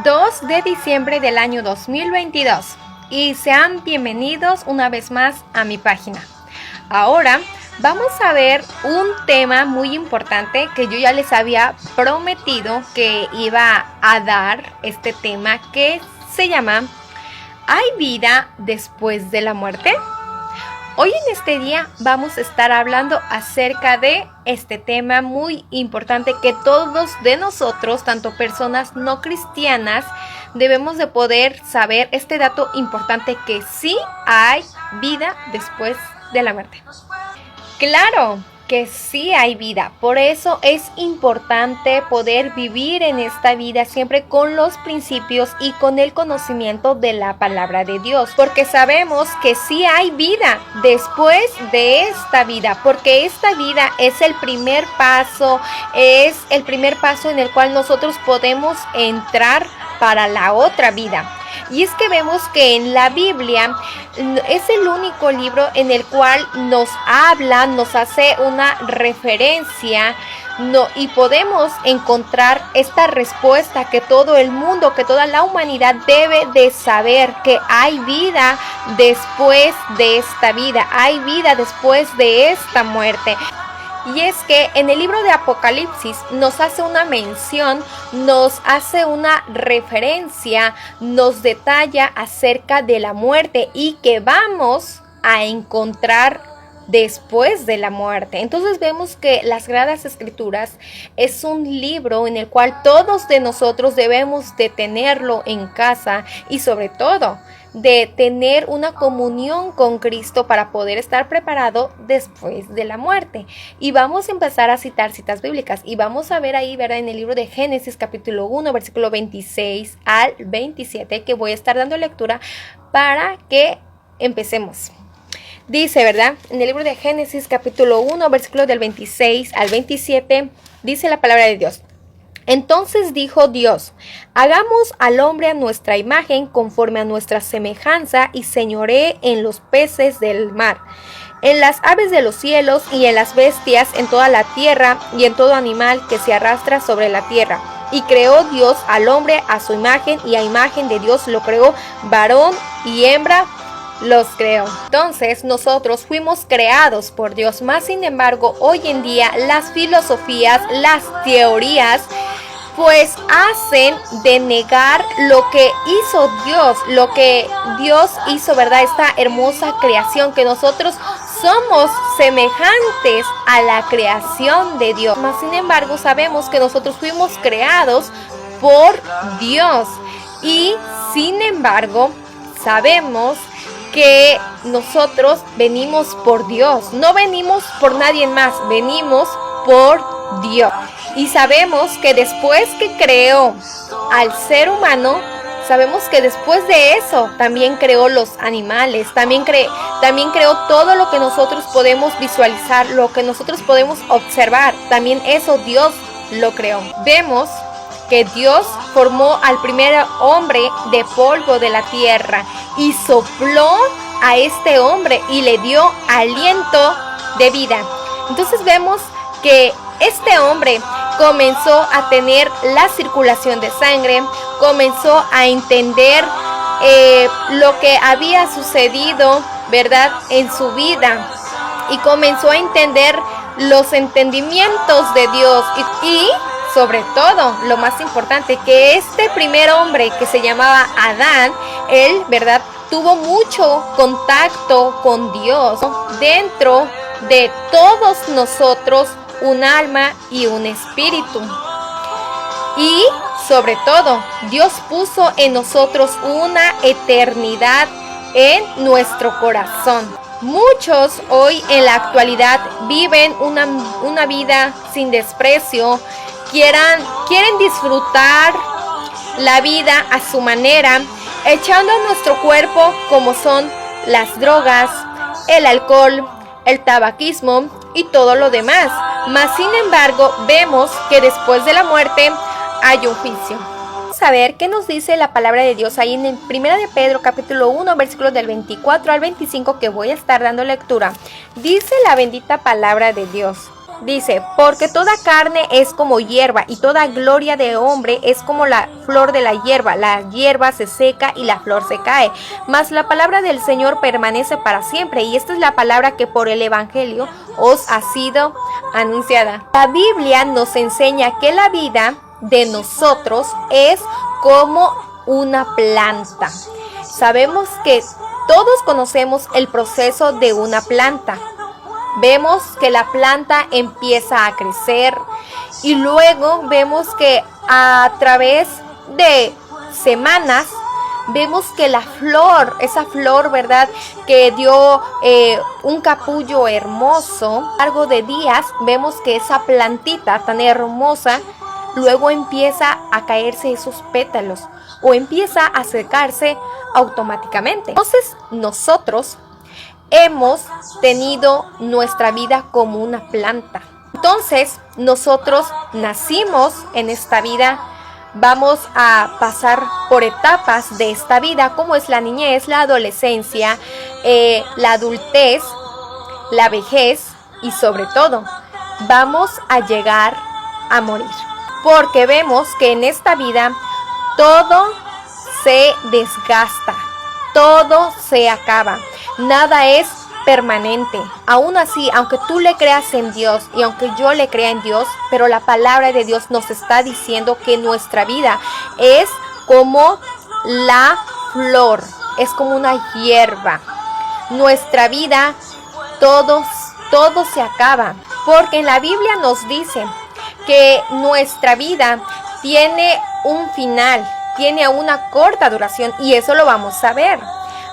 2 de diciembre del año 2022 y sean bienvenidos una vez más a mi página. Ahora vamos a ver un tema muy importante que yo ya les había prometido que iba a dar este tema que se llama ¿Hay vida después de la muerte? Hoy en este día vamos a estar hablando acerca de este tema muy importante que todos de nosotros, tanto personas no cristianas, debemos de poder saber este dato importante que sí hay vida después de la muerte. Claro que sí hay vida, por eso es importante poder vivir en esta vida siempre con los principios y con el conocimiento de la palabra de Dios, porque sabemos que sí hay vida después de esta vida, porque esta vida es el primer paso en el cual nosotros podemos entrar para la otra vida. Y es que vemos que en la Biblia es el único libro en el cual nos habla, nos hace una referencia, y podemos encontrar esta respuesta que todo el mundo, que toda la humanidad debe de saber, que hay vida después de esta vida, hay vida después de esta muerte. Y es que en el libro de Apocalipsis nos hace una mención, nos hace una referencia, nos detalla acerca de la muerte y que vamos a encontrar después de la muerte. Entonces vemos que las Sagradas Escrituras es un libro en el cual todos de nosotros debemos de tenerlo en casa y sobre todo de tener una comunión con Cristo para poder estar preparado después de la muerte. Y vamos a empezar a citar citas bíblicas y vamos a ver ahí, ¿verdad? En el libro de Génesis capítulo 1, versículo 26 al 27, que voy a estar dando lectura para que empecemos. Dice, ¿verdad? En el libro de Génesis capítulo 1, versículo del 26 al 27, dice la palabra de Dios. Entonces dijo Dios, hagamos al hombre a nuestra imagen, conforme a nuestra semejanza, y señoree en los peces del mar, en las aves de los cielos, y en las bestias, en toda la tierra, y en todo animal que se arrastra sobre la tierra. Y creó Dios al hombre a su imagen, y a imagen de Dios lo creó, varón y hembra los creó. Entonces nosotros fuimos creados por Dios, más sin embargo hoy en día las filosofías, las teorías pues hacen de negar lo que hizo Dios, lo que Dios hizo, ¿verdad? Esta hermosa creación, que nosotros somos semejantes a la creación de Dios. Más sin embargo sabemos que nosotros fuimos creados por Dios y sin embargo sabemos que nosotros venimos por Dios, no venimos por nadie más, venimos por Dios. Y sabemos que después que creó al ser humano, sabemos que después de eso también creó los animales, también creó todo lo que nosotros podemos visualizar, lo que nosotros podemos observar, también eso Dios lo creó. Vemos que Dios formó al primer hombre de polvo de la tierra y sopló a este hombre y le dio aliento de vida. Entonces vemos que este hombre comenzó a tener la circulación de sangre, comenzó a entender lo que había sucedido, ¿verdad?, en su vida, y comenzó a entender los entendimientos de Dios y sobre todo, lo más importante, que este primer hombre que se llamaba Adán, él, ¿verdad?, tuvo mucho contacto con Dios. Dentro de todos nosotros, un alma y un espíritu. Y sobre todo, Dios puso en nosotros una eternidad en nuestro corazón. Muchos hoy en la actualidad viven una vida sin desprecio, quieren disfrutar la vida a su manera, echando a nuestro cuerpo como son las drogas, el alcohol, el tabaquismo y todo lo demás. Mas sin embargo, vemos que después de la muerte hay un juicio. Vamos a ver qué nos dice la palabra de Dios ahí en el 1 de Pedro capítulo 1, versículos del 24 al 25, que voy a estar dando lectura. Dice la bendita palabra de Dios: Dice, porque toda carne es como hierba y toda gloria de hombre es como la flor de la hierba se seca y la flor se cae, mas la palabra del Señor permanece para siempre. Y esta es la palabra que por el Evangelio os ha sido anunciada. La Biblia nos enseña que la vida de nosotros es como una planta. Sabemos que todos conocemos el proceso de una planta. Vemos que la planta empieza a crecer y luego vemos que a través de semanas vemos que la flor, esa flor, ¿verdad?, que dio un capullo hermoso, a lo largo de días vemos que esa plantita tan hermosa luego empieza a caerse esos pétalos o empieza a secarse automáticamente. Entonces nosotros hemos tenido nuestra vida como una planta. Entonces, nosotros nacimos en esta vida, vamos a pasar por etapas de esta vida, como es la niñez, la adolescencia, la adultez, la vejez y sobre todo, vamos a llegar a morir. Porque vemos que en esta vida todo se desgasta, todo se acaba. Nada es permanente. Aún así, aunque tú le creas en Dios y aunque yo le crea en Dios, pero la palabra de Dios nos está diciendo que nuestra vida es como la flor, es como una hierba. Nuestra vida, todo se acaba. Porque en la Biblia nos dice que nuestra vida tiene un final, tiene una corta duración y eso lo vamos a ver.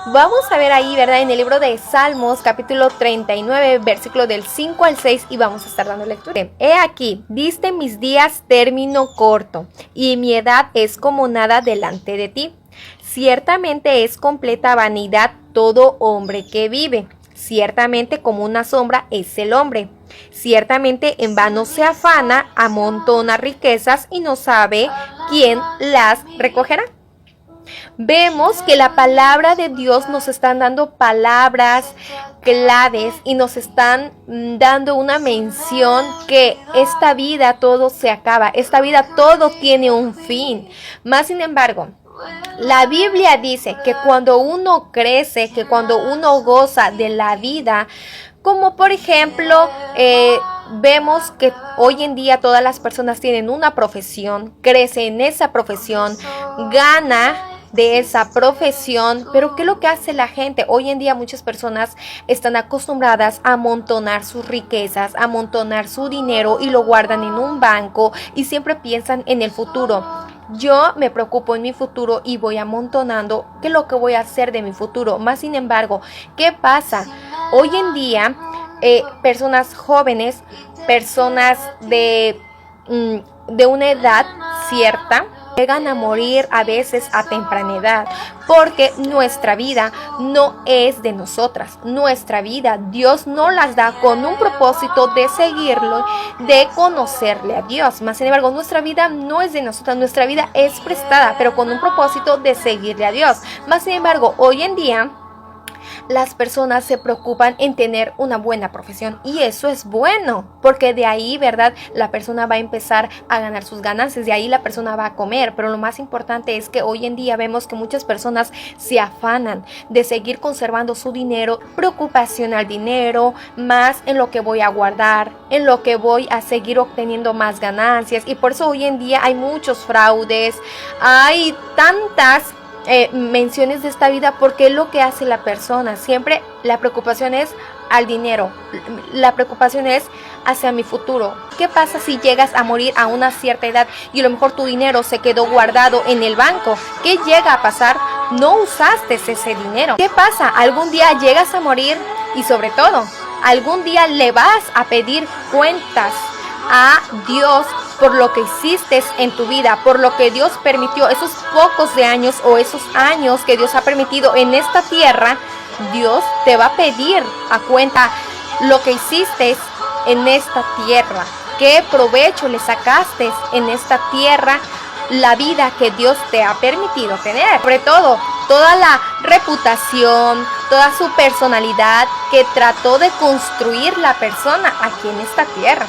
Vamos a ver ahí, ¿verdad?, en el libro de Salmos, capítulo 39, versículo del 5 al 6, y vamos a estar dando lectura. He aquí, diste mis días término corto, y mi edad es como nada delante de ti. Ciertamente es completa vanidad todo hombre que vive. Ciertamente como una sombra es el hombre. Ciertamente en vano se afana, amontona riquezas y no sabe quién las recogerá. Vemos que la palabra de Dios nos están dando palabras claves y nos están dando una mención que esta vida todo se acaba, esta vida todo tiene un fin. Más sin embargo, la Biblia dice que cuando uno crece, que cuando uno goza de la vida, como por ejemplo, vemos que hoy en día todas las personas tienen una profesión, crece en esa profesión, gana de esa profesión, pero ¿qué es lo que hace la gente? Hoy en día muchas personas están acostumbradas a amontonar sus riquezas, a amontonar su dinero y lo guardan en un banco y siempre piensan en el futuro. Yo me preocupo en mi futuro y voy amontonando qué es lo que voy a hacer de mi futuro. Más sin embargo, ¿qué pasa? Hoy en día, personas jóvenes, personas de una edad cierta, llegan a morir a veces a temprana edad, porque nuestra vida no es de nosotras. Nuestra vida Dios nos las da con un propósito de seguirlo, de conocerle a Dios. Más sin embargo, nuestra vida no es de nosotras, nuestra vida es prestada, pero con un propósito de seguirle a Dios. Más sin embargo, hoy en día las personas se preocupan en tener una buena profesión y eso es bueno, porque de ahí, ¿verdad?, la persona va a empezar a ganar sus ganancias, de ahí la persona va a comer. Pero lo más importante es que hoy en día vemos que muchas personas se afanan de seguir conservando su dinero, preocupación al dinero, más en lo que voy a guardar, en lo que voy a seguir obteniendo más ganancias, y por eso hoy en día hay muchos fraudes, hay tantas menciones de esta vida, porque es lo que hace la persona. Siempre la preocupación es al dinero, la preocupación es hacia mi futuro. ¿Qué pasa si llegas a morir a una cierta edad y a lo mejor tu dinero se quedó guardado en el banco? ¿Qué llega a pasar? No usaste ese dinero. ¿Qué pasa? Algún día llegas a morir y sobre todo, algún día le vas a pedir cuentas a Dios por lo que hiciste en tu vida, por lo que Dios permitió, esos pocos de años o esos años que Dios ha permitido en esta tierra. Dios te va a pedir a cuenta lo que hiciste en esta tierra, qué provecho le sacaste en esta tierra, la vida que Dios te ha permitido tener. Sobre todo, toda la reputación, toda su personalidad que trató de construir la persona aquí en esta tierra.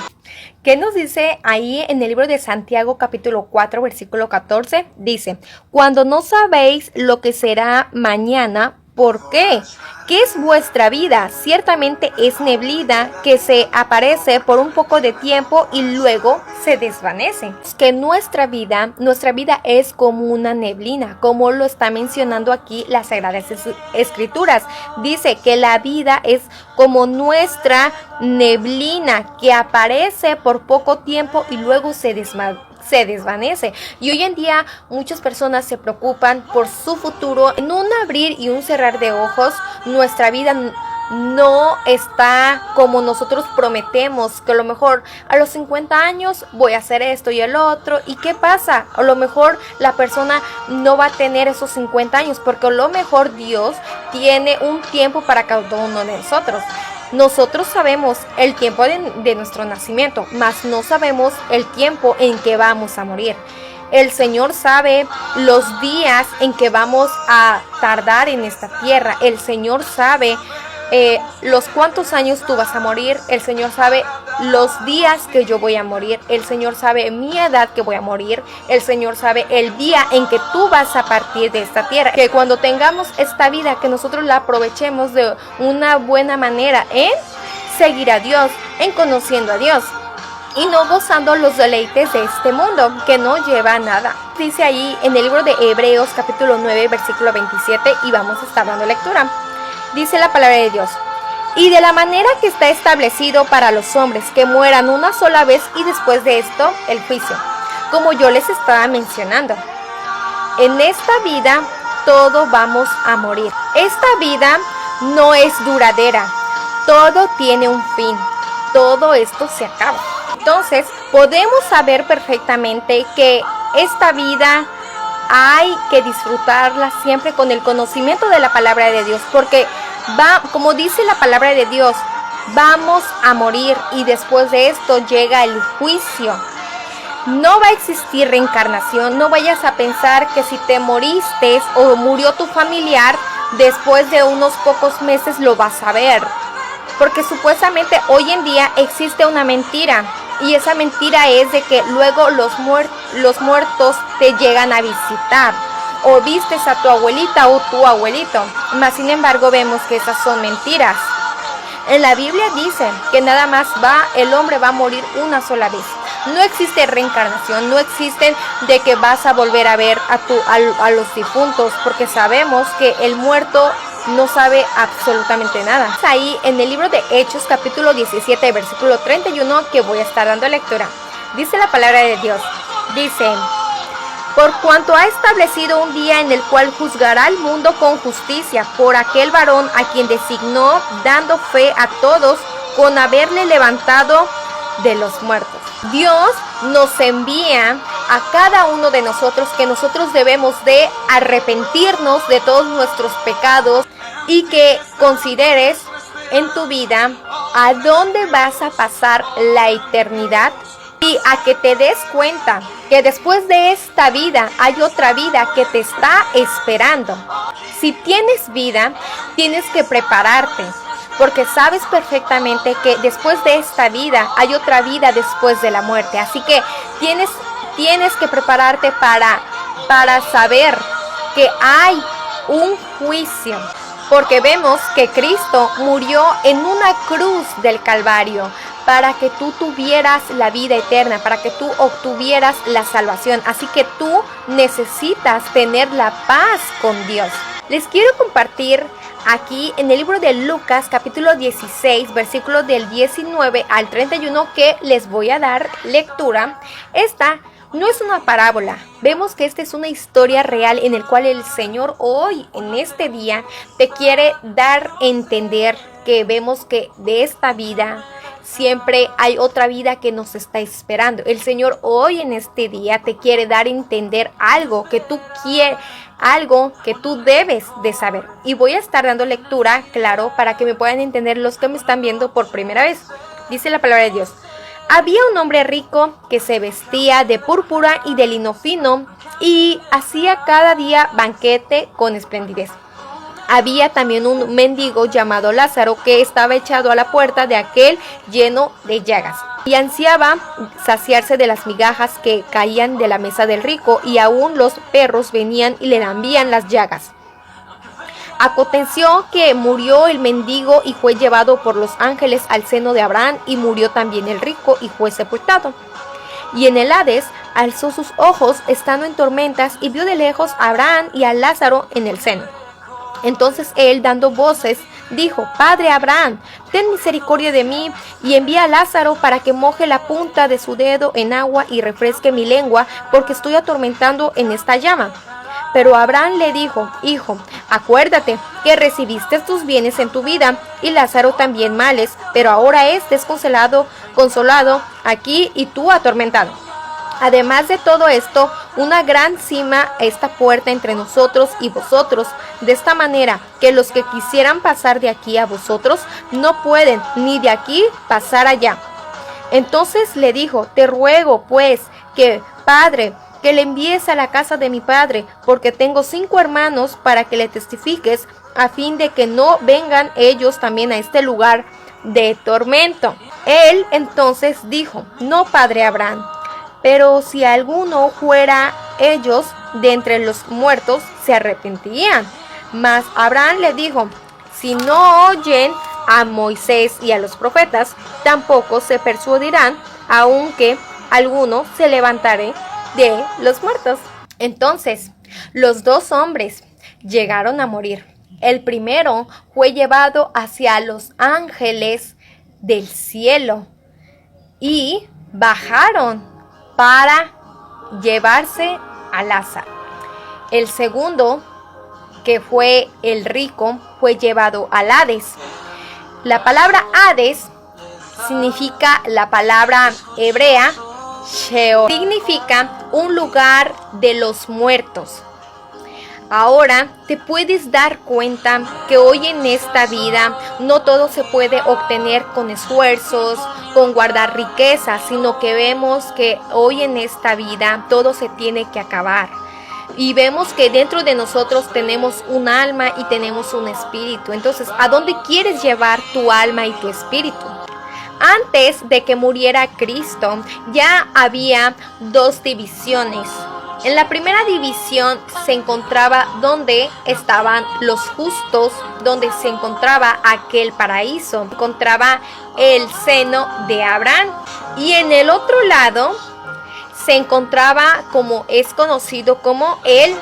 ¿Qué nos dice ahí en el libro de Santiago capítulo 4 versículo 14? Dice, cuando no sabéis lo que será mañana, ¿por qué? ¿Qué es vuestra vida? Ciertamente es neblina que se aparece por un poco de tiempo y luego se desvanece. Que nuestra vida es como una neblina, como lo está mencionando aquí las Sagradas Escrituras. Dice que la vida es como nuestra neblina que aparece por poco tiempo y luego se desvanece. Y hoy en día muchas personas se preocupan por su futuro. En un abrir y un cerrar de ojos, nuestra vida no está como nosotros prometemos, que a lo mejor a los 50 años voy a hacer esto y el otro. ¿Y qué pasa? A lo mejor la persona no va a tener esos 50 años, porque a lo mejor Dios tiene un tiempo para cada uno de nosotros. Nosotros sabemos el tiempo de nuestro nacimiento, mas no sabemos el tiempo en que vamos a morir. El Señor sabe los días en que vamos a tardar en esta tierra. El Señor sabe los cuántos años tú vas a morir. El Señor sabe los días que yo voy a morir. El Señor sabe mi edad que voy a morir. El Señor sabe el día en que tú vas a partir de esta tierra. Que cuando tengamos esta vida, que nosotros la aprovechemos de una buena manera en seguir a Dios, en conociendo a Dios, y no gozando los deleites de este mundo, que no lleva a nada. Dice ahí en el libro de Hebreos capítulo 9 versículo 27, y vamos a estar dando lectura. Dice la palabra de Dios: y de la manera que está establecido para los hombres que mueran una sola vez y después de esto el juicio. Como yo les estaba mencionando, en esta vida todos vamos a morir. Esta vida no es duradera, todo tiene un fin, todo esto se acaba. Entonces podemos saber perfectamente que esta vida hay que disfrutarla siempre con el conocimiento de la palabra de Dios, porque como dice la palabra de Dios, vamos a morir y después de esto llega el juicio. No va a existir reencarnación. No vayas a pensar que si te moriste o murió tu familiar, después de unos pocos meses lo vas a ver, porque supuestamente hoy en día existe una mentira. Y esa mentira es de que luego los muertos te llegan a visitar, o vistes a tu abuelita o tu abuelito. Mas sin embargo vemos que esas son mentiras. En la Biblia dice que nada más el hombre va a morir una sola vez. No existe reencarnación, no existe de que vas a volver a ver a los difuntos, porque sabemos que el muerto no sabe absolutamente nada. Ahí en el libro de Hechos capítulo 17 versículo 31 que voy a estar dando lectura. Dice la palabra de Dios. Dice: por cuanto ha establecido un día en el cual juzgará al mundo con justicia por aquel varón a quien designó, dando fe a todos con haberle levantado de los muertos. Dios nos envía a cada uno de nosotros que nosotros debemos de arrepentirnos de todos nuestros pecados, y que consideres en tu vida a dónde vas a pasar la eternidad, y a que te des cuenta que después de esta vida hay otra vida que te está esperando. Si tienes vida, tienes que prepararte, porque sabes perfectamente que después de esta vida hay otra vida después de la muerte. Así que tienes que prepararte para saber que hay un juicio, porque vemos que Cristo murió en una cruz del Calvario para que tú tuvieras la vida eterna, para que tú obtuvieras la salvación. Así que tú necesitas tener la paz con Dios. Les quiero compartir aquí en el libro de Lucas capítulo 16 versículos del 19 al 31 que les voy a dar lectura. Esta no es una parábola. Vemos que esta es una historia real en el cual el Señor hoy, en este día, te quiere dar a entender que vemos que de esta vida siempre hay otra vida que nos está esperando. El Señor hoy en este día te quiere dar a entender algo que tú quieres, algo que tú debes de saber. Y voy a estar dando lectura, claro, para que me puedan entender los que me están viendo por primera vez. Dice la palabra de Dios: había un hombre rico que se vestía de púrpura y de lino fino y hacía cada día banquete con esplendidez. había también un mendigo llamado Lázaro que estaba echado a la puerta de aquel lleno de llagas, y ansiaba saciarse de las migajas que caían de la mesa del rico, y aún los perros venían y le lambían las llagas. Aconteció que murió el mendigo y fue llevado por los ángeles al seno de Abraham, y murió también el rico y fue sepultado. Y en el Hades alzó sus ojos estando en tormentas y vio de lejos a Abraham y a Lázaro en el seno. Entonces él, dando voces, dijo: Padre Abraham, ten misericordia de mí, y envía a Lázaro para que moje la punta de su dedo en agua y refresque mi lengua, porque estoy atormentando en esta llama. Pero Abraham le dijo: Hijo, acuérdate que recibiste tus bienes en tu vida, y Lázaro también males, pero ahora es consolado aquí y tú atormentado. Además de todo esto, una gran cima está puesta entre nosotros y vosotros, de esta manera que los que quisieran pasar de aquí a vosotros no pueden, ni de aquí pasar allá. Entonces le dijo: Te ruego, pues, Padre, que le envíes a la casa de mi padre, porque tengo 5 hermanos, para que le testifiques, a fin de que no vengan ellos también a este lugar de tormento. Él entonces dijo: No, padre Abraham, pero si alguno fuera ellos de entre los muertos, se arrepentirían. Mas Abraham le dijo: Si no oyen a Moisés y a los profetas, tampoco se persuadirán, aunque alguno se levantare de los muertos. Entonces los 2 hombres llegaron a morir. El primero fue llevado hacia los ángeles del cielo y bajaron para llevarse a Lázaro. El segundo, que fue el rico, fue llevado al Hades. La palabra Hades significa la palabra hebrea Sheol, significa un lugar de los muertos. Ahora te puedes dar cuenta que hoy en esta vida no todo se puede obtener con esfuerzos, con guardar riquezas, sino que vemos que hoy en esta vida todo se tiene que acabar. Y vemos que dentro de nosotros tenemos un alma y tenemos un espíritu. Entonces, ¿a dónde quieres llevar tu alma y tu espíritu? Antes de que muriera Cristo, ya había 2 divisiones. En la primera división se encontraba donde estaban los justos, donde se encontraba aquel paraíso, se encontraba el seno de Abraham. Y en el otro lado se encontraba, como es conocido como el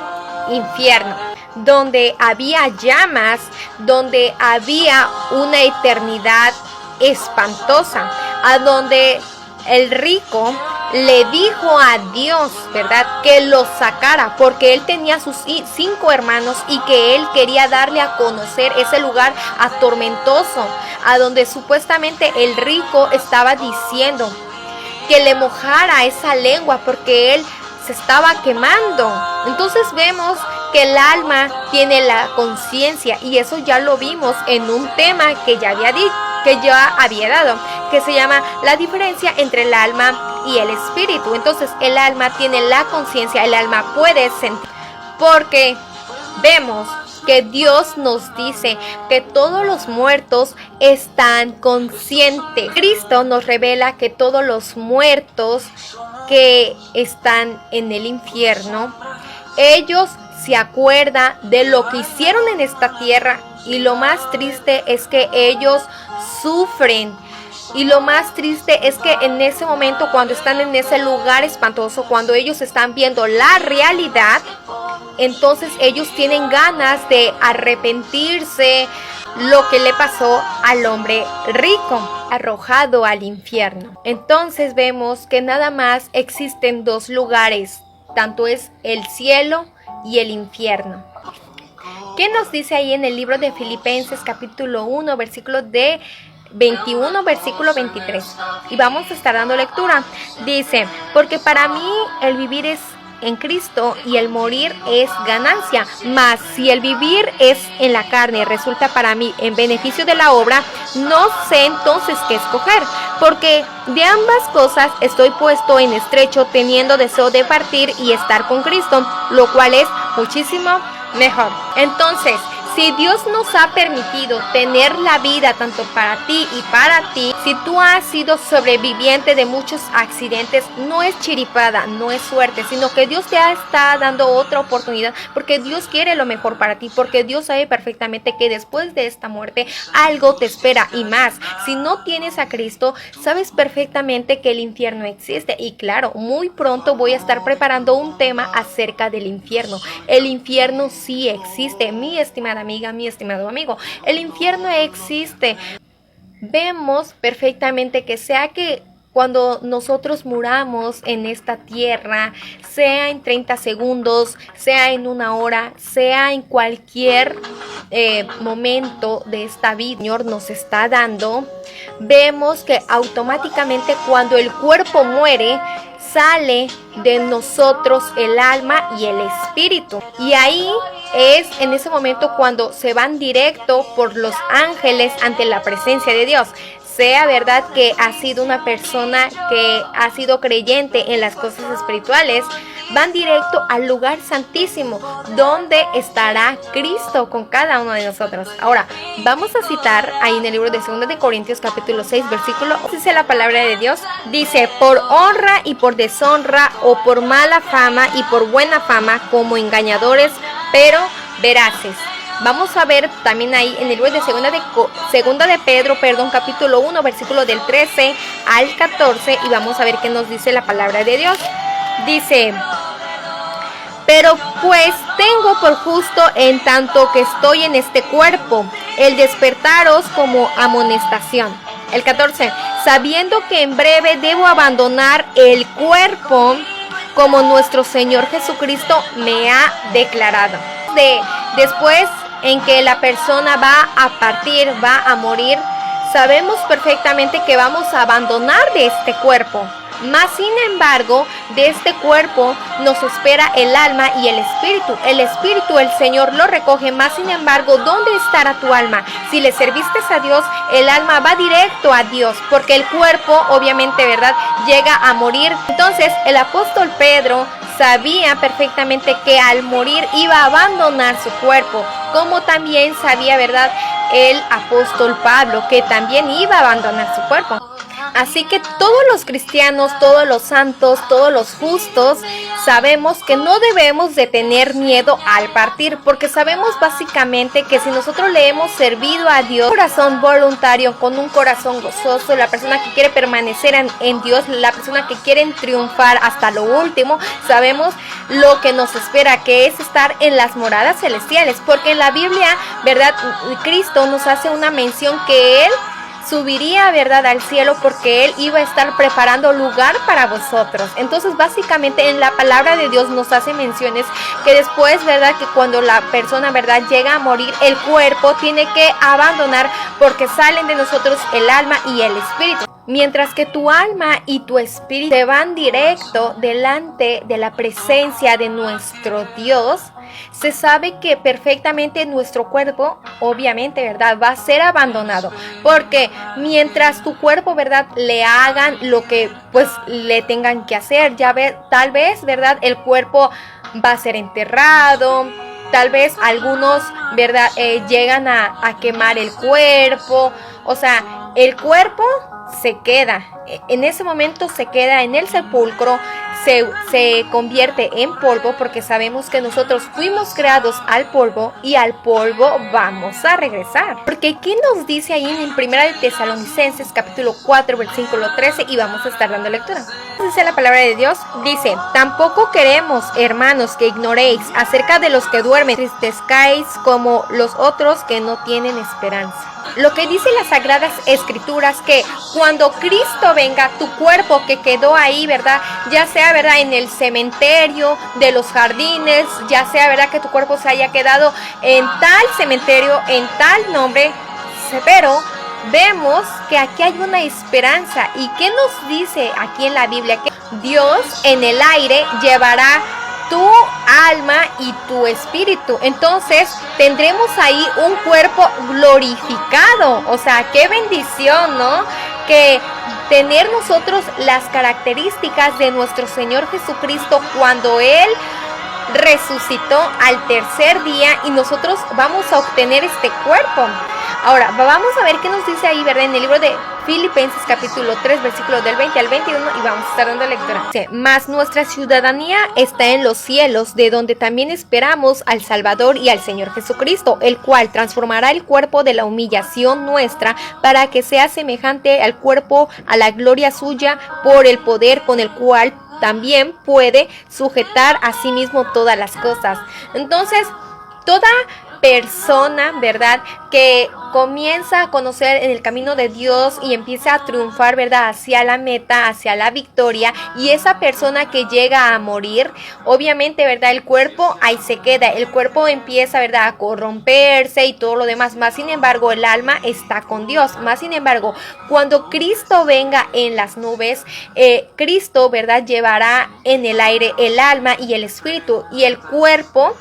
infierno, donde había llamas, donde había una eternidad espantosa, a donde el rico le dijo a Dios, ¿verdad?, que lo sacara, porque él tenía sus 5 hermanos y que él quería darle a conocer ese lugar atormentoso, a donde supuestamente el rico estaba diciendo que le mojara esa lengua porque él se estaba quemando. Entonces vemos que el alma tiene la conciencia, y eso ya lo vimos en un tema que ya había dado, que se llama la diferencia entre el alma y el espíritu. Entonces el alma tiene la conciencia, el alma puede sentir, porque vemos que Dios nos dice que todos los muertos están conscientes. Cristo nos revela que todos los muertos que están en el infierno, ellos se acuerdan de lo que hicieron en esta tierra, y lo más triste es que ellos sufren. Y lo más triste es que en ese momento, cuando están en ese lugar espantoso, cuando ellos están viendo la realidad, entonces ellos tienen ganas de arrepentirse lo que le pasó al hombre rico, arrojado al infierno. Entonces vemos que nada más existen 2 lugares, tanto es el cielo y el infierno. ¿Qué nos dice ahí en el libro de Filipenses capítulo 1, versículo de 21, versículo 23? Y vamos a estar dando lectura. Dice: porque para mí el vivir es en Cristo y el morir es ganancia. Mas si el vivir es en la carne resulta para mí en beneficio de la obra, no sé entonces qué escoger, porque de ambas cosas estoy puesto en estrecho, teniendo deseo de partir y estar con Cristo, lo cual es muchísimo mejor. Entonces, Si Dios nos ha permitido tener la vida tanto para ti y para ti, si tú has sido sobreviviente de muchos accidentes, no es chiripada, no es suerte, sino que Dios te está dando otra oportunidad, porque Dios quiere lo mejor para ti, porque Dios sabe perfectamente que después de esta muerte algo te espera y más. Si no tienes a Cristo, sabes perfectamente que el infierno existe, y claro, muy pronto voy a estar preparando un tema acerca del infierno. El infierno sí existe, mi estimada amiga, mi estimado amigo, el infierno existe. Vemos perfectamente que sea que cuando nosotros muramos en esta tierra, sea en 30 segundos, sea en una hora, sea en cualquier momento de esta vida, el Señor nos está dando, vemos que automáticamente cuando el cuerpo muere, sale de nosotros el alma y el espíritu. Y ahí es en ese momento cuando se van directo por los ángeles ante la presencia de Dios. Sea verdad que ha sido una persona que ha sido creyente en las cosas espirituales, van directo al lugar santísimo, donde estará Cristo con cada uno de nosotros. Ahora, vamos a citar ahí en el libro de 2 de Corintios capítulo 6, versículo, dice la palabra de Dios, dice, por honra y por deshonra, o por mala fama y por buena fama, como engañadores, pero veraces. Vamos a ver también ahí en el libro de segunda de Pedro, capítulo 1, versículo del 13 al 14, y vamos a ver qué nos dice la palabra de Dios. Dice, pero pues tengo por justo en tanto que estoy en este cuerpo, el despertaros como amonestación. El 14, sabiendo que en breve debo abandonar el cuerpo, como nuestro Señor Jesucristo me ha declarado. Después en que la persona va a partir, va a morir, sabemos perfectamente que vamos a abandonar de este cuerpo. Mas sin embargo, de este cuerpo nos espera el alma y el espíritu. El espíritu el Señor lo recoge, mas sin embargo, ¿dónde estará tu alma? Si le serviste a Dios, el alma va directo a Dios, porque el cuerpo, obviamente, ¿verdad?, llega a morir. Entonces, el apóstol Pedro sabía perfectamente que al morir iba a abandonar su cuerpo, como también sabía, ¿verdad?, el apóstol Pablo, que también iba a abandonar su cuerpo. Así que todos los cristianos, todos los santos, todos los justos, sabemos que no debemos de tener miedo al partir, porque sabemos básicamente que si nosotros le hemos servido a Dios, con un corazón voluntario, con un corazón gozoso, la persona que quiere permanecer en Dios, la persona que quiere triunfar hasta lo último, sabemos lo que nos espera, que es estar en las moradas celestiales, porque en la Biblia, ¿verdad?, Cristo nos hace una mención que Él subiría, ¿verdad?, al cielo, porque Él iba a estar preparando lugar para vosotros. Entonces, básicamente, en la palabra de Dios nos hace menciones que después, ¿verdad?, que cuando la persona, ¿verdad?, llega a morir, el cuerpo tiene que abandonar, porque salen de nosotros el alma y el espíritu. Mientras que tu alma y tu espíritu se van directo delante de la presencia de nuestro Dios, se sabe que perfectamente nuestro cuerpo, obviamente, ¿verdad?, va a ser abandonado, porque mientras tu cuerpo, ¿verdad?, le hagan lo que pues le tengan que hacer, tal vez, ¿verdad?, el cuerpo va a ser enterrado, tal vez algunos, ¿verdad?, llegan a quemar el cuerpo, o sea, el cuerpo se queda, en ese momento se queda en el sepulcro, se convierte en polvo, porque sabemos que nosotros fuimos creados al polvo y al polvo vamos a regresar. Porque ¿qué nos dice ahí en 1 de Tesalonicenses capítulo 4 versículo 13? Y vamos a estar dando lectura. Dice la palabra de Dios, dice, tampoco queremos, hermanos, que ignoréis acerca de los que duermen, tristezcáis como los otros que no tienen esperanza. Lo que dice las Sagradas Escrituras, que cuando Cristo venga, tu cuerpo que quedó ahí, ¿verdad?, ya sea, ¿verdad?, en el cementerio de los jardines, ya sea, ¿verdad?, que tu cuerpo se haya quedado en tal cementerio, en tal nombre, pero vemos que aquí hay una esperanza. ¿Y qué nos dice aquí en la Biblia? Que Dios en el aire llevará tu alma y tu espíritu. Entonces tendremos ahí un cuerpo glorificado. O sea, qué bendición, ¿no? Que tener nosotros las características de nuestro Señor Jesucristo cuando Él resucitó al tercer día y nosotros vamos a obtener este cuerpo. Ahora, vamos a ver qué nos dice ahí, ¿verdad? En el libro de Filipenses capítulo 3, versículos del 20 al 21, y vamos a estar dando lectura. Dice, mas nuestra ciudadanía está en los cielos, de donde también esperamos al Salvador y al Señor Jesucristo, el cual transformará el cuerpo de la humillación nuestra para que sea semejante al cuerpo, a la gloria suya, por el poder con el cual también puede sujetar a sí mismo todas las cosas. Entonces, toda persona, ¿verdad?, que comienza a conocer en el camino de Dios y empieza a triunfar, ¿verdad?, hacia la meta, hacia la victoria, y esa persona que llega a morir, obviamente, ¿verdad?, el cuerpo ahí se queda, el cuerpo empieza, ¿verdad?, a corromperse y todo lo demás, más sin embargo, el alma está con Dios, más sin embargo, cuando Cristo venga en las nubes, Cristo, ¿verdad?, llevará en el aire el alma y el espíritu, y el cuerpo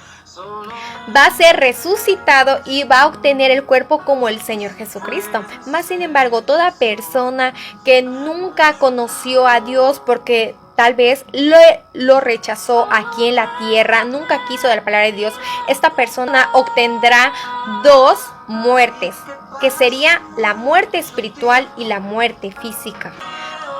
va a ser resucitado y va a obtener el cuerpo como el Señor Jesucristo. Más sin embargo, toda persona que nunca conoció a Dios porque tal vez lo rechazó aquí en la tierra, nunca quiso de la palabra de Dios, esta persona obtendrá dos muertes, que sería la muerte espiritual y la muerte física.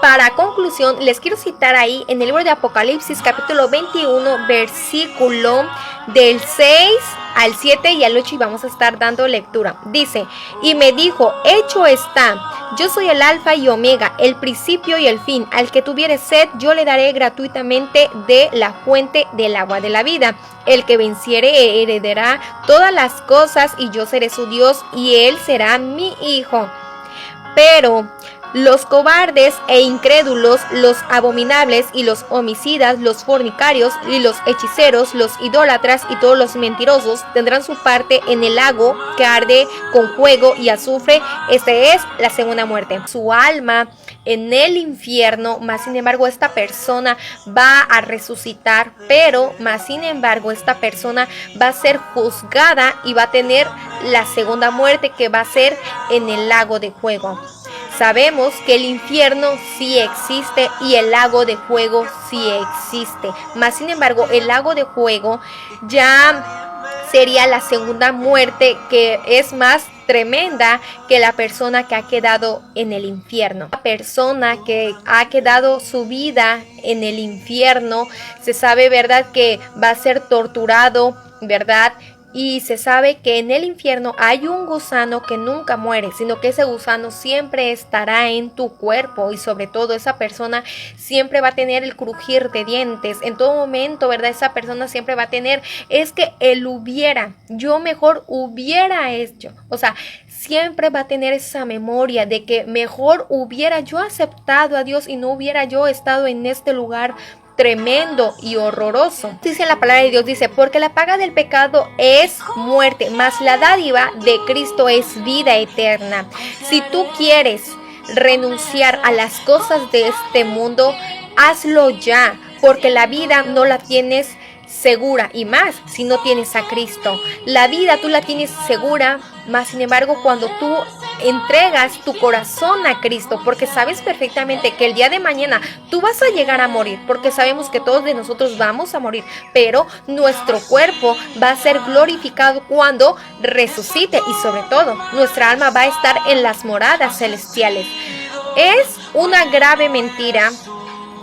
Para conclusión, les quiero citar ahí en el libro de Apocalipsis capítulo 21, versículo del 6 al 7 y al 8, y vamos a estar dando lectura. Dice, y me dijo, hecho está, yo soy el alfa y omega, el principio y el fin, al que tuviere sed, yo le daré gratuitamente de la fuente del agua de la vida. El que venciere heredará todas las cosas, y yo seré su Dios, y él será mi hijo. Pero los cobardes e incrédulos, los abominables y los homicidas, los fornicarios y los hechiceros, los idólatras y todos los mentirosos tendrán su parte en el lago que arde con fuego y azufre. Esta es la segunda muerte. Su alma en el infierno, más sin embargo esta persona va a resucitar, pero más sin embargo esta persona va a ser juzgada y va a tener la segunda muerte, que va a ser en el lago de fuego. Sabemos que el infierno sí existe y el lago de fuego sí existe. Más sin embargo, el lago de fuego ya sería la segunda muerte, que es más tremenda que la persona que ha quedado en el infierno. La persona que ha quedado su vida en el infierno, se sabe, ¿verdad?, que va a ser torturado, ¿verdad?, y se sabe que en el infierno hay un gusano que nunca muere, sino que ese gusano siempre estará en tu cuerpo, y sobre todo esa persona siempre va a tener el crujir de dientes. En todo momento, ¿verdad?, esa persona siempre va a tener, es que él hubiera, yo mejor hubiera hecho. O sea, siempre va a tener esa memoria de que mejor hubiera yo aceptado a Dios y no hubiera yo estado en este lugar tremendo y horroroso. Dice la palabra de Dios, dice, porque la paga del pecado es muerte, mas la dádiva de Cristo es vida eterna. Si tú quieres renunciar a las cosas de este mundo, hazlo ya, porque la vida no la tienes segura, y más si no tienes a Cristo. La vida tú la tienes segura, más sin embargo cuando tú entregas tu corazón a Cristo, porque sabes perfectamente que el día de mañana tú vas a llegar a morir, porque sabemos que todos de nosotros vamos a morir, pero nuestro cuerpo va a ser glorificado cuando resucite, y sobre todo nuestra alma va a estar en las moradas celestiales. Es una grave mentira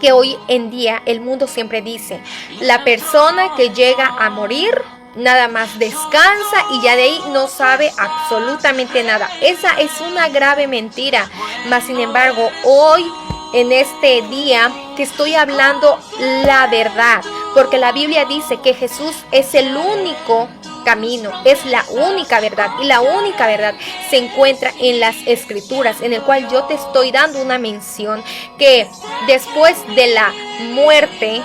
que hoy en día el mundo siempre dice, la persona que llega a morir nada más descansa y ya de ahí no sabe absolutamente nada. Esa es una grave mentira. Mas sin embargo, hoy en este día te estoy hablando la verdad, porque la Biblia dice que Jesús es el único camino, es la única verdad, y la única verdad se encuentra en las Escrituras, en el cual yo te estoy dando una mención que después de la muerte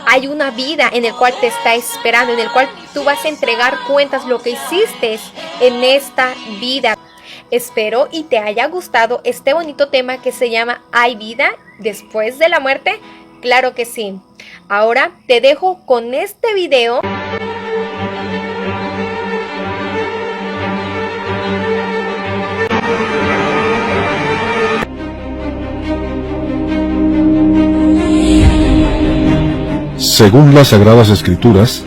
hay una vida en el cual te está esperando, en el cual tú vas a entregar cuentas lo que hiciste en esta vida. Espero y te haya gustado este bonito tema que se llama ¿hay vida después de la muerte? Claro que sí. Ahora te dejo con este video. Según las Sagradas Escrituras,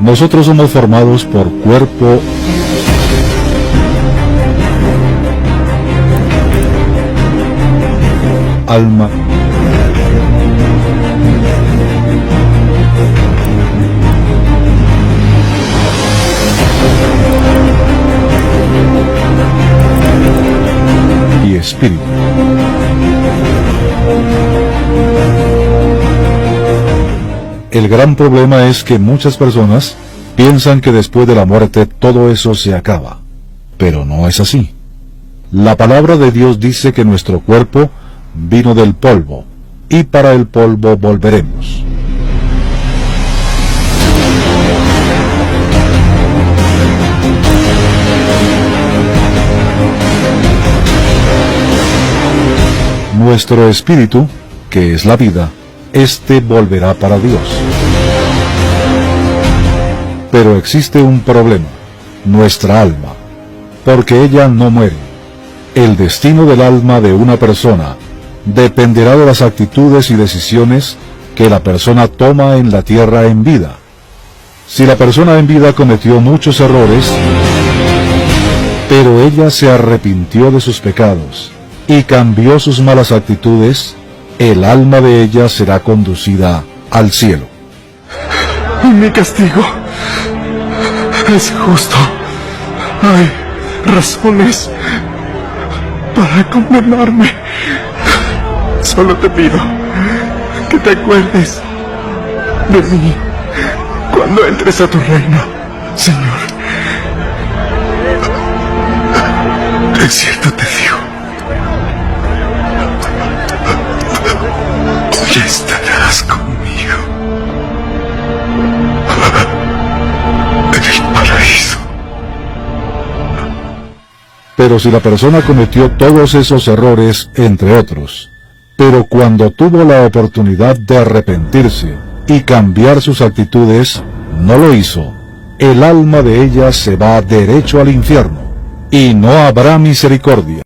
Nosotros somos formados por cuerpo, alma y espíritu. El gran problema es que muchas personas piensan que después de la muerte todo eso se acaba, pero no es así. La palabra de Dios dice que nuestro cuerpo vino del polvo, y para el polvo volveremos. Nuestro espíritu, que es la vida, este volverá para Dios. Pero existe un problema, nuestra alma, porque ella no muere. El destino del alma de una persona dependerá de las actitudes y decisiones que la persona toma en la tierra en vida. Si la persona en vida cometió muchos errores, pero ella se arrepintió de sus pecados y cambió sus malas actitudes, el alma de ella será conducida al cielo. Mi castigo es justo. Hay razones para condenarme. Solo te pido que te acuerdes de mí cuando entres a tu reino, Señor. Es cierto, te digo, ya estarás conmigo en el paraíso. Pero si la persona cometió todos esos errores, entre otros, pero cuando tuvo la oportunidad de arrepentirse y cambiar sus actitudes, no lo hizo, el alma de ella se va derecho al infierno, y no habrá misericordia.